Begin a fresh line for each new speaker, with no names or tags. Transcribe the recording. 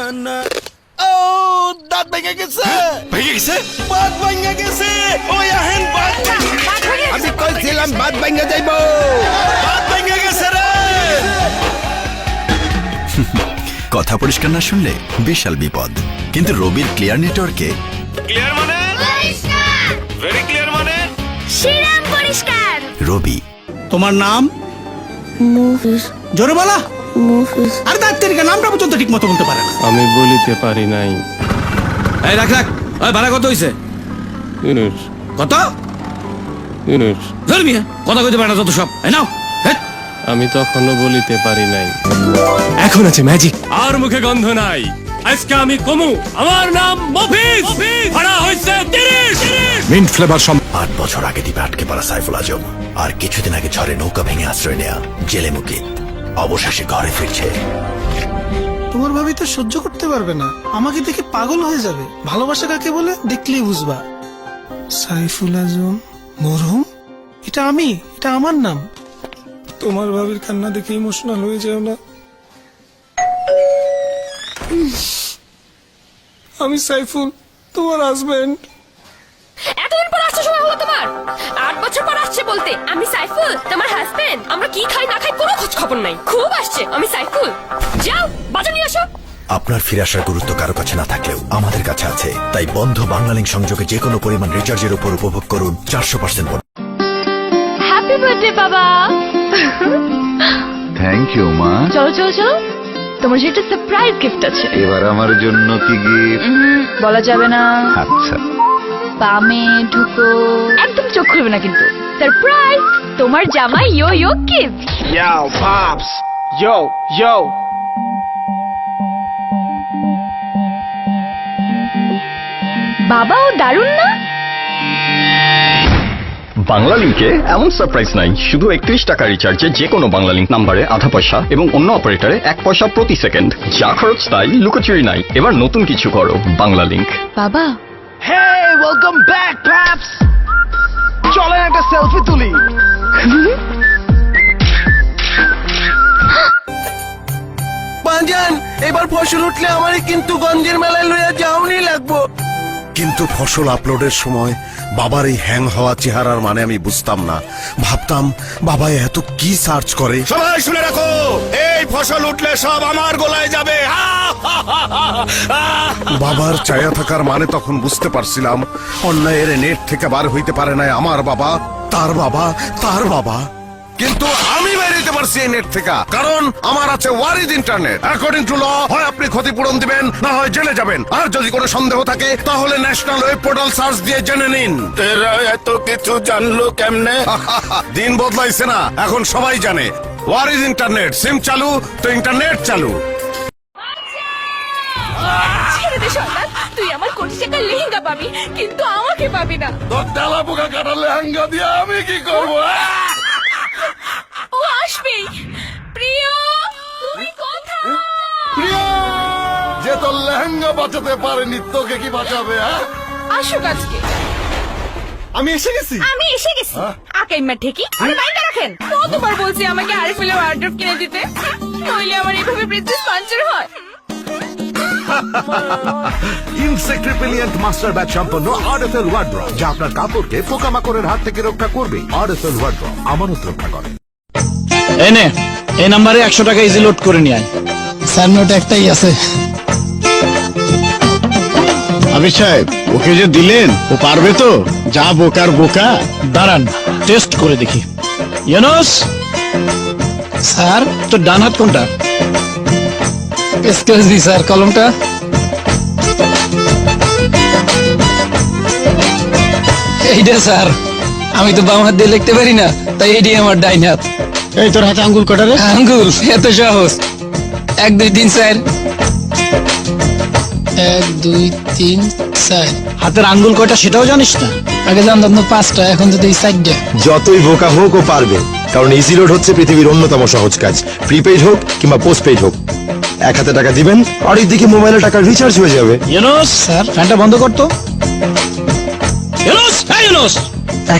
ও দাঁত ভেঙে গেছে।
ভেঙে গেছে?
বাত ভেঙে গেছে। ওই আহেন বাত। আমি কইছিলাম বাত ভেঙে যাইব। বাত ভেঙে গেছে রে।
কথা পরিষ্কার না শুনলে বিশাল বিপদ। কিন্তু রবির ক্লিয়ার নেটওয়ার্কে
ক্লিয়ার মানে ভেরি ক্লিয়ার মানে
শিরাম পরিষ্কার।
রবি।
তোমার নাম?
মুফিস।
জোরে বলা।
মুফিস।
আর ডাক্তারিকা নামটা পর্যন্ত ঠিক মতো বলতে পারে না।
আমি বলিতে পারি নাই।
এই রাখ রাখ। ওই ভাড়া কত হইছে?
ইউনুস
কত?
ইউনুস
ধর্মিয়া কথা কইতে পারে না যত সব। এই নাও। হেট।
আমি তখনো বলিতে পারি নাই।
এখন আছে ম্যাজিক।
আর মুখে গন্ধ নাই। আজকে আমি কমু আমার নাম মফিজ। ভাড়া হইছে 30।
মিন্ট ফ্লেভার 8 বছর আগে দ্বীপে আটকে পড়া সাইফুল আজম আর কিছুদিন আগে ঝড়ে নৌকা ভেঙে আশ্রয় নেয়া জেলে মুকিত অবশেষে ঘরে ফিরছে।
তোমার ভাবি তো সহ্য করতে পারবে না, আমাকে দেখে পাগল হয়ে যাবে। ভালোবাসা কাকে বলে দেখলেই বুঝবা। সাইফুল আজম মরহুম, এটা আমি, এটা আমার নাম। তোমার ভাবির কান্না দেখে ইমোশনাল হয়ে যাও না। আমি সাইফুল, তোমার হাজবেন্ড।
এতদিন পর আসছে সময় হলো তোমার? 8 বছর পর আসছে বলতে আমি সাইফুল তোমার হাজবেন্ড। আমরা কি খাই না খাই কোনো খোঁজ খবর নাই। খুব আসছে আমি সাইফুল। যাও বাজার নিয়ে আসো।
আপনার ফিরে আসার গুরুত্ব কারো কাছে না থাকলেও আমাদের কাছে আছে। তাই বন্ধ বাংলালিংক সংযোগে যে কোনো পরিমাণ রিচার্জের উপর উপভোগ করুন 400% বোনাস।
হ্যাপি বার্থডে বাবা।
থ্যাংক ইউ মা।
চলো চলো চলো, তোমার যে একটা সারপ্রাইজ গিফট আছে।
এবার আমার জন্য কি গিফট?
বলা যাবে না।
আচ্ছা
বামে ঢুকো, একদম চোখ খুলবে না কিন্তু। সারপ্রাইজ, তোমার জামাই ইয়ো ইয়ো gift.
Yo, Pops. Yo, yo.
বাবাও দারুণ না?
বাংলা লিংকে এমন সারপ্রাইজ নাই। শুধু 31 টাকা রিচার্জে যে কোনো বাংলা লিংক নাম্বারে আধা পয়সা এবং অন্য অপারেটরে 1 পয়সা প্রতি সেকেন্ড। যা খরচ তাই, লুকোচুরি নাই। এবার নতুন কিছু করো বাংলা লিংক।
বাবা
Hey, welcome back, Pops. চলেন একটা সেলফি তুলি। বাজান, এবার ফসল উঠলে আমারই কিন্তু গঞ্জের মেলায় লইয়া যাওনি লাগবো।
কিন্তু ফসল আপলোডের সময় বাবার এই হ্যাং হওয়া চেহারার মানে আমি বুঝতাম না। ভাবতাম বাবা এত কি সার্চ করে।
সবাই শুনে রাখো, এই ফসল উঠলে সব আমার গোলায় যাবে।
বাবার ছায়া থাকার মানে তখন বুঝতে পারছিলাম অন্যায়ের নেট থেকে বার হইতে পারে না আমার বাবা, তার বাবা, তার বাবা। কিন্তু আমি বাইরে হইতে পারছি এই নেট থেকে, কারণ আমার আছে ওয়ারিজ ইন্টারনেট। অ্যাকর্ডিং টু ল, হয় আপনি ক্ষতিপূরণ দিবেন, না হয় জেলে যাবেন। আর যদি কোনো সন্দেহ থাকে তাহলে ন্যাশনাল ওয়েব পোর্টাল সার্চ দিয়ে জেনে নিন।
এরা এত কিছু জানলো কেমনে?
দিন বদলাইছে না, এখন সবাই জানে। ওয়ারিজ ইন্টারনেট, সিম চালু তো ইন্টারনেট চালু।
ছেড়ে দে সন্তান, তুই আমার কোটি টাকার লেহেঙ্গা পাবি, কিন্তু আমাকে পাবি না।
তোর ডালা পোকা কাটা লেহেঙ্গা দিয়ে আমি কি করবো?
ও আসবেই। প্রিয়, তুমি কোথায়?
যে তোর লেহেঙ্গা বাঁচাতে পারেনি, তোকে কি বাঁচাবে?
আসুক আজকে।
আমি এসে গেছি।
আমি এসে গেছি। আকাইমা ঠেকি আরে বাইরে রাখেন। কতবার বলছি আমাকে আরএফএল ওয়ার্ড্রপ কিনে দিতে, নইলে আমার এইভাবে প্রিন্সেস পাঞ্চার হয়।
ইনসেক্ট্রিপিলিয়েন্ট মাস্টার ব্যাচ সম্পন্ন আরএফএল ওয়ার্ড্রপ, যা আপনার কাপড়কে পোকামাকড়ের হাত থেকে রক্ষা করবে। আরএফএল ওয়ার্ড্রপ আমানত রক্ষা করে।
এনে এই নাম্বারে 100 টাকা ইজি লোড করে নিয়ে আয়।
স্যার নোট একটাই আছে।
আবির সাহেব, ওকে যে দিলেন ও পারবে তো? যা বোকার বোকা।
দাঁড়ান টেস্ট করে দেখি। ইউনুস
স্যার,
তোর ডান হাত কোনটা?
এক্সকিউজ মি স্যার, কলমটা। এইটা স্যার, আমি তো বাম হাত দিয়ে লিখতে পারি না, তাই এটাই আমার ডাইন হাত।
এই তোর হাতে আঙ্গুল কটা রে?
আঙ্গুল এত সহজ। 1 2 3 4। 1 2 3 4।
হাতের আঙ্গুল কয়টা সেটাও জানিস না?
আগে জানতাম তো 5টা, এখন তো এই 4টা।
যতই বোকা হোক ও পারবে, কারণ ইজি লোড হচ্ছে পৃথিবীর অন্যতম সহজ কাজ। প্রিপেইড হোক কিংবা পোস্টপেইড হোক, 1 হাতে টাকা দিবেন আর দিকে মোবাইলে টাকা রিচার্জ হয়ে যাবে।
ইউনুস
স্যার,
ফ্যানটা বন্ধ করতো। ইউনুস, হ্যাঁ ইউনুস।